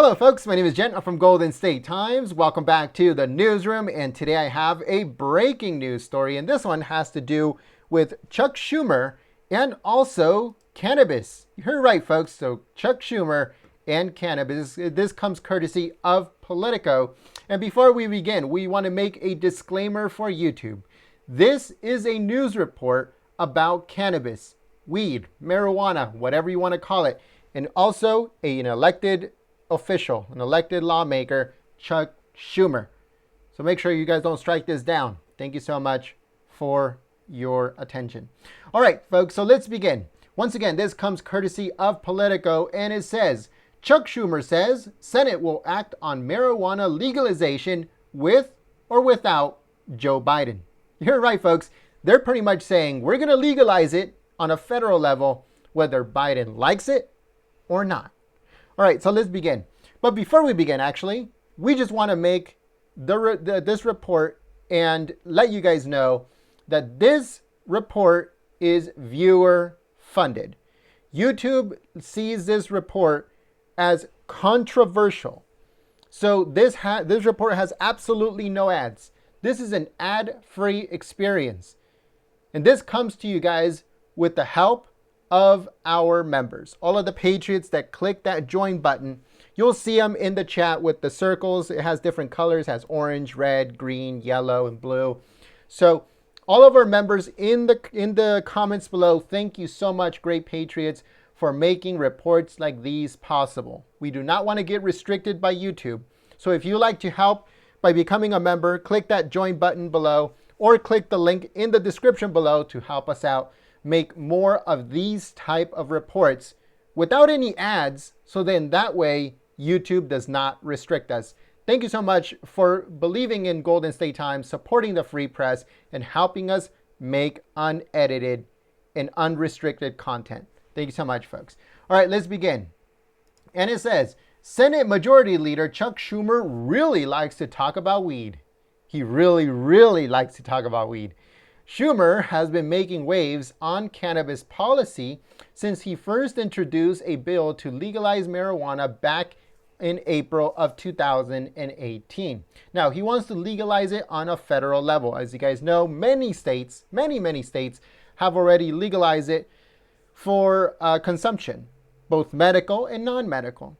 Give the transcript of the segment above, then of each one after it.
Hello folks, my name is Jen. I'm from Golden State Times. Welcome back to the newsroom, and today I have a breaking news story, and this one has to do with Chuck Schumer and also cannabis. You heard right, folks. So Chuck Schumer and cannabis. This comes courtesy of Politico. And before we begin, we want to make a disclaimer for YouTube. This is a news report about cannabis, weed, marijuana, whatever you want to call it, and also an elected official, an elected lawmaker, Chuck Schumer. So make sure you guys don't strike this down. Thank you so much for your attention. All right, folks, so let's begin. Once again, this comes courtesy of Politico, and it says, Chuck Schumer says Senate will act on marijuana legalization with or without Joe Biden. You're right, folks. They're pretty much saying we're going to legalize it on a federal level, whether Biden likes it or not. All right, so let's begin. But before we begin, actually, we just want to make this report and let you guys know that this report is viewer funded. YouTube sees this report as controversial. So this report has absolutely no ads. This is an ad-free experience. And this comes to you guys with the help of our members. All of the patriots that click that join button, you'll see them in the chat with the circles. It has different colors, it has orange, red, green, yellow, and blue. So all of our members in the comments below, thank you so much, great patriots, for making reports like these possible. We do not want to get restricted by YouTube. So if you like to help by becoming a member, click that join button below or click the link in the description below to help us out make more of these type of reports without any ads, so then that way YouTube does not restrict us. Thank you so much for believing in Golden State Times, supporting the free press, and helping us make unedited and unrestricted content. Thank you so much, folks. All right, let's begin. And it says, Senate Majority Leader Chuck Schumer really likes to talk about weed. He really likes to talk about weed. Schumer has been making waves on cannabis policy since he first introduced a bill to legalize marijuana back in April of 2018. Now, he wants to legalize it on a federal level. As you guys know, many states have already legalized it for consumption, both medical and non-medical.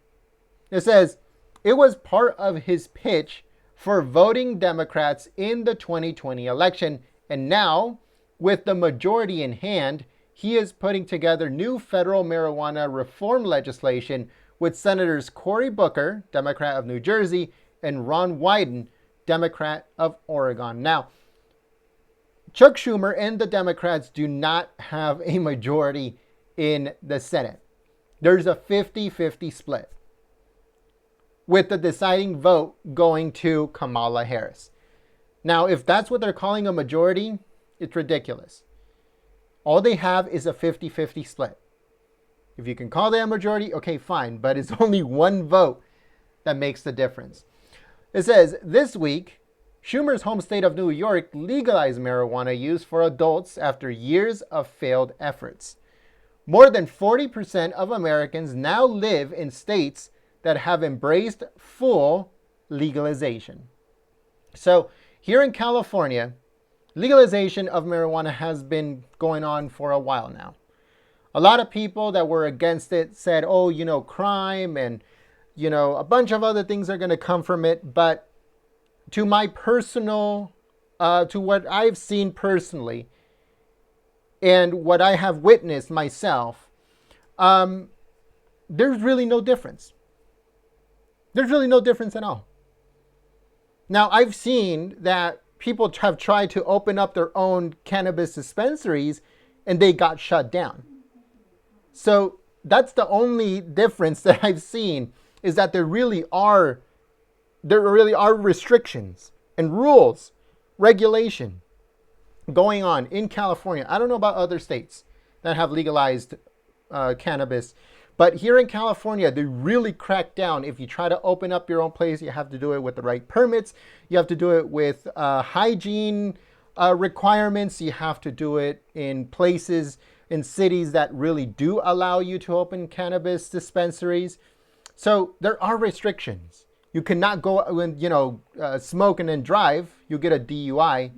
It says, it was part of his pitch for voting Democrats in the 2020 election. And now, with the majority in hand, he is putting together new federal marijuana reform legislation with Senators Cory Booker, Democrat of New Jersey, and Ron Wyden, Democrat of Oregon. Now, Chuck Schumer and the Democrats do not have a majority in the Senate. There's a 50-50 split, with the deciding vote going to Kamala Harris. Now, if that's what they're calling a majority, it's ridiculous. All they have is a 50-50 split. If you can call that a majority, okay, fine, but it's only one vote that makes the difference. It says, this week, Schumer's home state of New York legalized marijuana use for adults after years of failed efforts. More than 40% of Americans now live in states that have embraced full legalization. So, here in California, legalization of marijuana has been going on for a while now. A lot of people that were against it said, oh, crime and, a bunch of other things are going to come from it. But to my personal, to what I've seen personally and what I have witnessed myself, there's really no difference. There's really no difference at all. Now, I've seen that people have tried to open up their own cannabis dispensaries and they got shut down. So that's the only difference that I've seen, is that there really are restrictions and rules, regulation going on in California. I don't know about other states that have legalized cannabis, but here in California, they really crack down. If you try to open up your own place, you have to do it with the right permits. You have to do it with hygiene requirements. You have to do it in places, in cities that really do allow you to open cannabis dispensaries. So there are restrictions. You cannot go and, smoke and then drive. You get a DUI.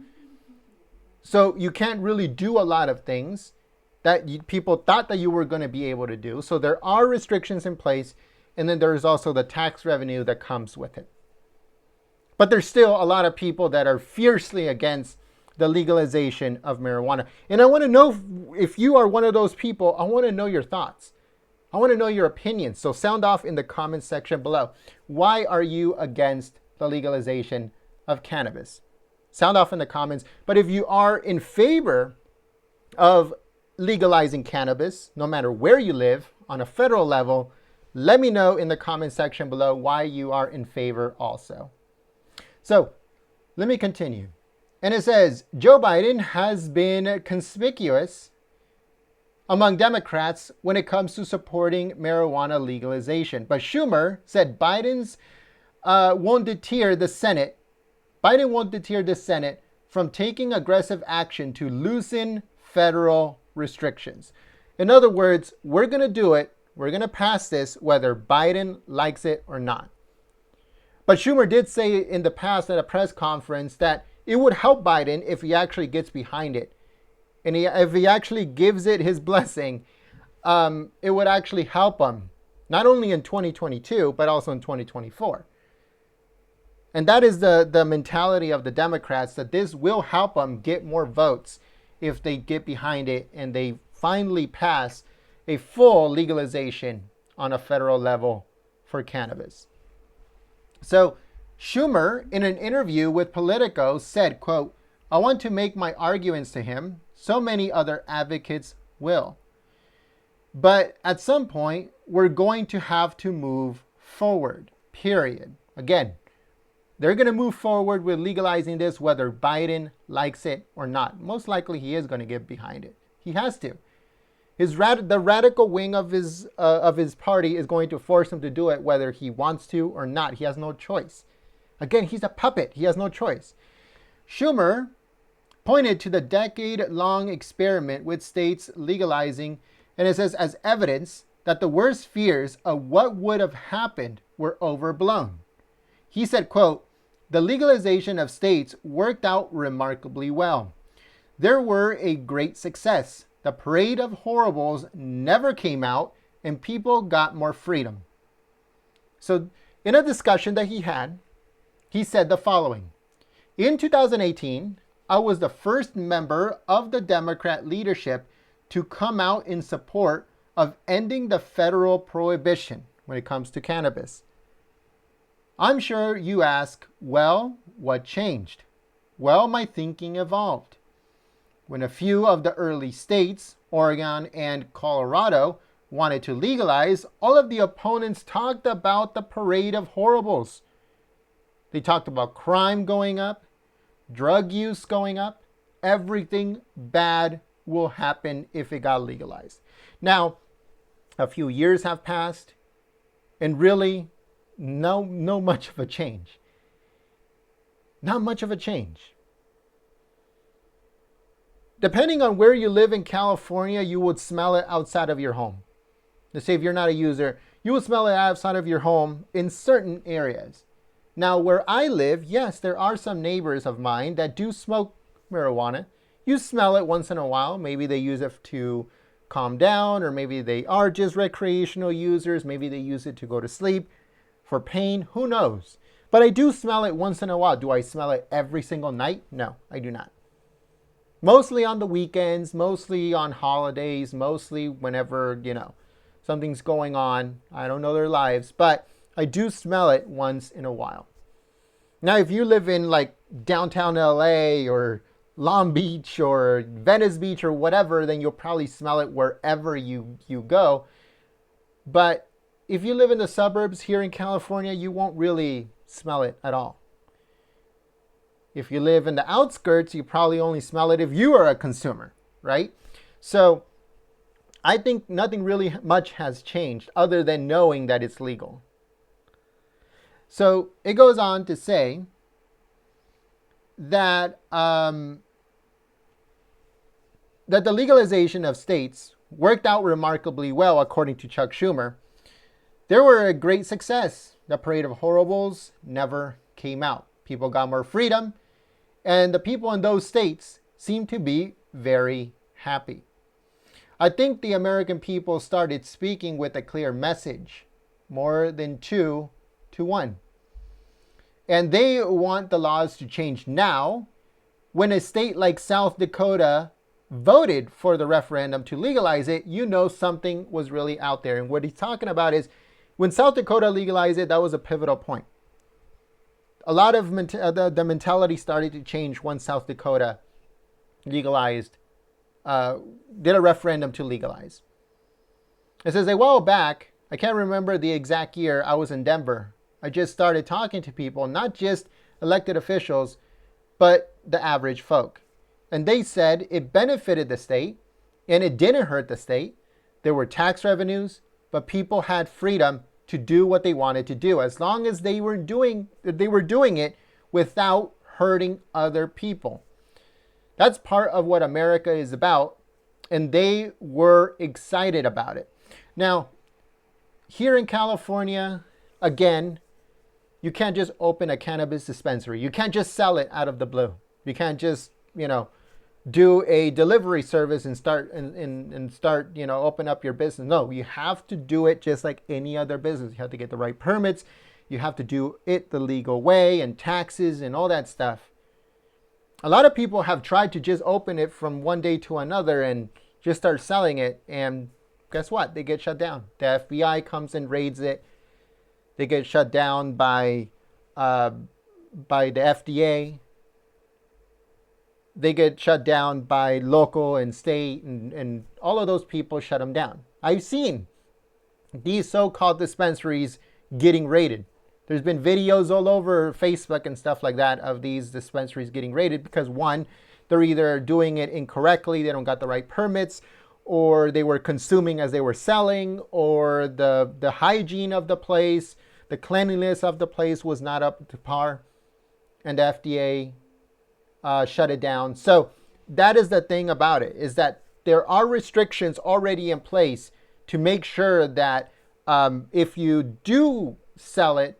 So you can't really do a lot of things that people thought that you were going to be able to do. So there are restrictions in place. And then there's also the tax revenue that comes with it. But there's still a lot of people that are fiercely against the legalization of marijuana. And I want to know if you are one of those people. I want to know your thoughts. I want to know your opinions. So sound off in the comments section below. Why are you against the legalization of cannabis? Sound off in the comments. But if you are in favor of legalizing cannabis, no matter where you live, on a federal level, let me know in the comment section below why you are in favor also. So let me continue. And it says, Joe Biden has been conspicuous among Democrats when it comes to supporting marijuana legalization. But Schumer said Biden won't deter the Senate from taking aggressive action to loosen federal restrictions. In other words, we're going to do it. We're going to pass this whether Biden likes it or not. But Schumer did say in the past at a press conference that it would help Biden if he actually gets behind it. And if he actually gives it his blessing, it would actually help him, not only in 2022, but also in 2024. And that is the mentality of the Democrats, that this will help them get more votes if they get behind it and they finally pass a full legalization on a federal level for cannabis. So Schumer, in an interview with Politico, said, quote, I want to make my arguments to him. So many other advocates will. But at some point, we're going to have to move forward, period. Again, they're going to move forward with legalizing this whether Biden likes it or not. Most likely he is going to get behind it. He has to. The radical wing of his party is going to force him to do it whether he wants to or not. He has no choice. Again, he's a puppet. He has no choice. Schumer pointed to the decade-long experiment with states legalizing, and it says, as evidence that the worst fears of what would have happened were overblown. He said, quote, the legalization of states worked out remarkably well. There were a great success. The parade of horribles never came out, and people got more freedom. So in a discussion that he had, he said the following. In 2018, I was the first member of the Democrat leadership to come out in support of ending the federal prohibition when it comes to cannabis. I'm sure you ask, well, what changed? Well, my thinking evolved. When a few of the early states, Oregon and Colorado, wanted to legalize, all of the opponents talked about the parade of horribles. They talked about crime going up, drug use going up. Everything bad will happen if it got legalized. Now, a few years have passed, and really, no much of a change. Not much of a change. Depending on where you live in California, you would smell it outside of your home. Let's say if you're not a user, you would smell it outside of your home in certain areas. Now, where I live, yes, there are some neighbors of mine that do smoke marijuana. You smell it once in a while. Maybe they use it to calm down, or maybe they are just recreational users. Maybe they use it to go to sleep, for pain. Who knows? But I do smell it once in a while. Do I smell it every single night? No, I do not. Mostly on the weekends, mostly on holidays, mostly whenever, something's going on. I don't know their lives, but I do smell it once in a while. Now, if you live in like downtown LA or Long Beach or Venice Beach or whatever, then you'll probably smell it wherever you go. But if you live in the suburbs here in California, you won't really smell it at all. If you live in the outskirts, you probably only smell it if you are a consumer, right? So I think nothing really much has changed other than knowing that it's legal. So it goes on to say that that the legalization of states worked out remarkably well, according to Chuck Schumer. they were a great success. The Parade of Horribles never came out. People got more freedom, and the people in those states seem to be very happy. I think the American people started speaking with a clear message, more than 2-1. And they want the laws to change now. When a state like South Dakota voted for the referendum to legalize it, you know something was really out there. And what he's talking about is when South Dakota legalized it, that was a pivotal point. A lot of the mentality started to change once South Dakota legalized, did a referendum to legalize. It says a while back, I can't remember the exact year, I was in Denver. I just started talking to people, not just elected officials, but the average folk. And they said it benefited the state and it didn't hurt the state. There were tax revenues, but people had freedom to do what they wanted to do as long as they were doing it without hurting other people. That's part of what America is about, and they were excited about it. Now, here in California, again, you can't just open a cannabis dispensary. You can't just sell it out of the blue. You can't just, do a delivery service and start, open up your business. No, you have to do it just like any other business. You have to get the right permits. You have to do it the legal way and taxes and all that stuff. A lot of people have tried to just open it from one day to another and just start selling it. And guess what? They get shut down. The FBI comes and raids it. They get shut down by the FDA. They get shut down by local and state, and all of those people shut them down. I've seen these so-called dispensaries getting raided. There's been videos all over Facebook and stuff like that of these dispensaries getting raided because, one, they're either doing it incorrectly, they don't got the right permits, or they were consuming as they were selling, or the hygiene of the place, the cleanliness of the place was not up to par, and the FDA shut it down. So that is the thing about it, is that there are restrictions already in place to make sure that if you do sell it,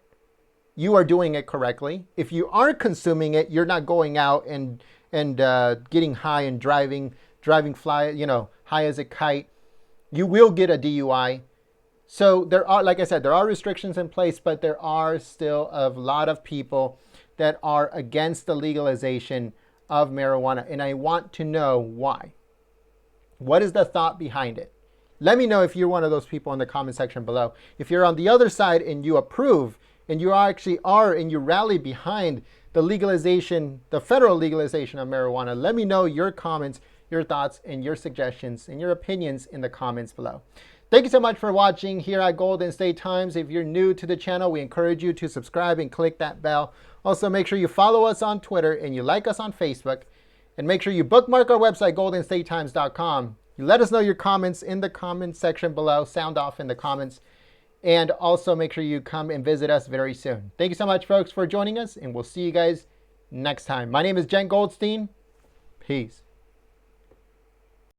you are doing it correctly. If you are consuming it, you're not going out and getting high and driving high as a kite. You will get a DUI. So there are, like I said, there are restrictions in place, but there are still a lot of people that are against the legalization of marijuana. And I want to know why. What is the thought behind it? Let me know if you're one of those people in the comment section below. If you're on the other side and you approve and you actually are and you rally behind the legalization, the federal legalization of marijuana, let me know your comments, your thoughts, and your suggestions and your opinions in the comments below. Thank you so much for watching here at Golden State Times. If you're new to the channel, we encourage you to subscribe and click that bell. Also, make sure you follow us on Twitter and you like us on Facebook. And make sure you bookmark our website, goldenstatetimes.com. You let us know your comments in the comment section below. Sound off in the comments. And also make sure you come and visit us very soon. Thank you so much, folks, for joining us, and we'll see you guys next time. My name is Jen Goldstein. Peace.